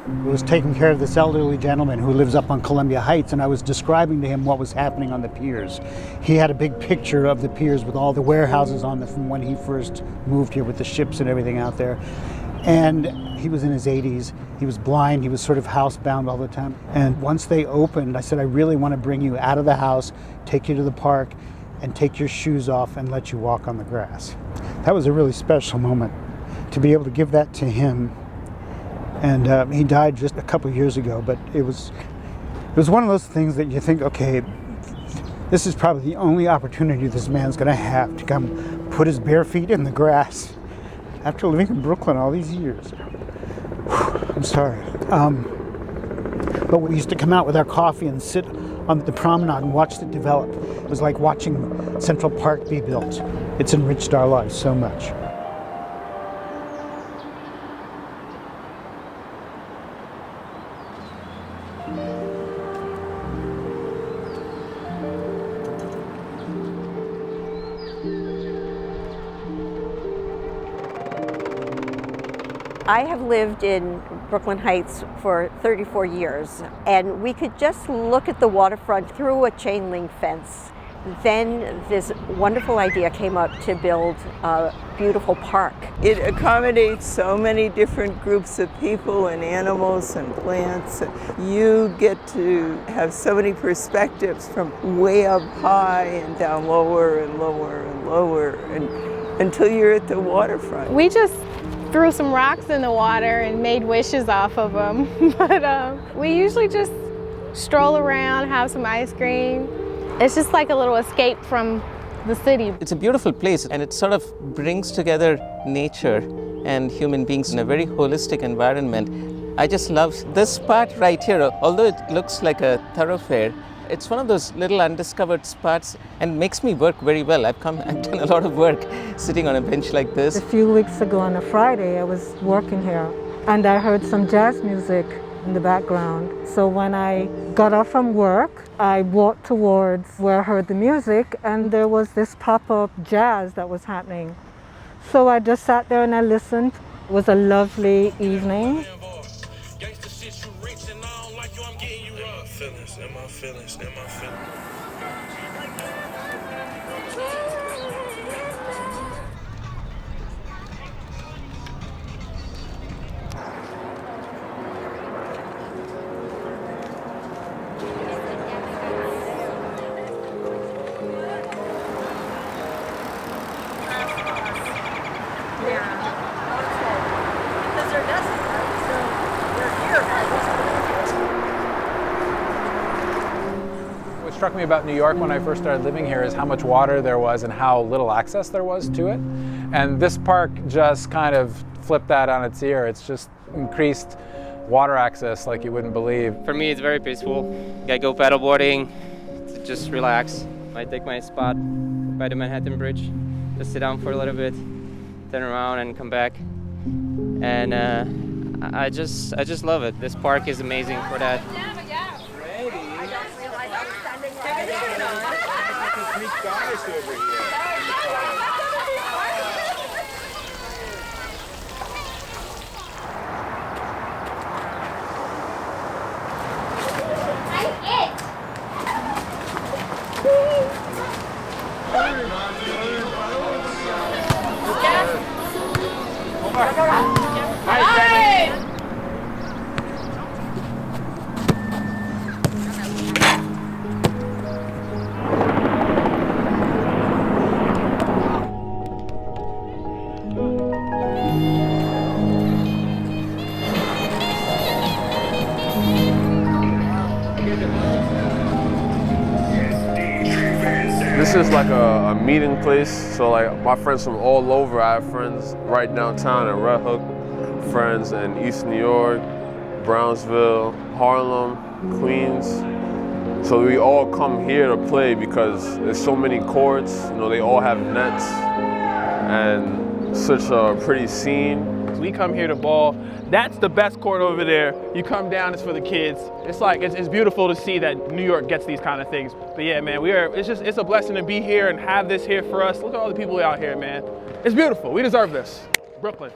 I was taking care of this elderly gentleman who lives up on Columbia Heights, and I was describing to him what was happening on the piers. He had a big picture of the piers with all the warehouses on them from when he first moved here with the ships and everything out there. And he was in his 80s. He was blind. He was sort of housebound all the time. And once they opened, I said, I really want to bring you out of the house, take you to the park, and take your shoes off and let you walk on the grass. That was a really special moment to be able to give that to him. And he died just a couple of years ago, but it was one of those things that you think, okay, this is probably the only opportunity this man's going to have to come put his bare feet in the grass after living in Brooklyn all these years. I'm sorry. But we used to come out with our coffee and sit on the promenade and watch it develop. It was like watching Central Park be built. It's enriched our lives so much. I have lived in Brooklyn Heights for 34 years, and we could just look at the waterfront through a chain link fence. Then this wonderful idea came up to build a beautiful park. It accommodates so many different groups of people and animals and plants. You get to have so many perspectives from way up high and down lower and lower and lower until you're at the waterfront. We just threw some rocks in the water and made wishes off of them. But we usually just stroll around, have some ice cream. It's just like a little escape from the city. It's a beautiful place, and it sort of brings together nature and human beings in a very holistic environment. I just love this part right here. Although it looks like a thoroughfare, it's one of those little undiscovered spots and makes me work very well. I've done a lot of work sitting on a bench like this. A few weeks ago on a Friday, I was working here and I heard some jazz music in the background. So when I got off from work, I walked towards where I heard the music, and there was this pop-up jazz that was happening. So I just sat there and I listened. It was a lovely evening. What struck me about New York when I first started living here is how much water there was and how little access there was to it. And this park just kind of flipped that on its ear. It's just increased water access like you wouldn't believe. For me, it's very peaceful. I go paddleboarding to just relax. I take my spot by the Manhattan Bridge, just sit down for a little bit, turn around and come back. And I just love it. This park is amazing for that. This is like a meeting place, so like my friends from all over. I have friends right downtown in Red Hook, friends in East New York, Brownsville, Harlem, Queens. So we all come here to play because there's so many courts, you know, they all have nets and such a pretty scene. We come here to ball That's the best court over there. You come down, it's for the kids. It's like, it's beautiful to see that New York gets these kind of things. But yeah, man, it's a blessing to be here and have this here for us. Look at all the people out here, man. It's beautiful. We deserve this. Brooklyn.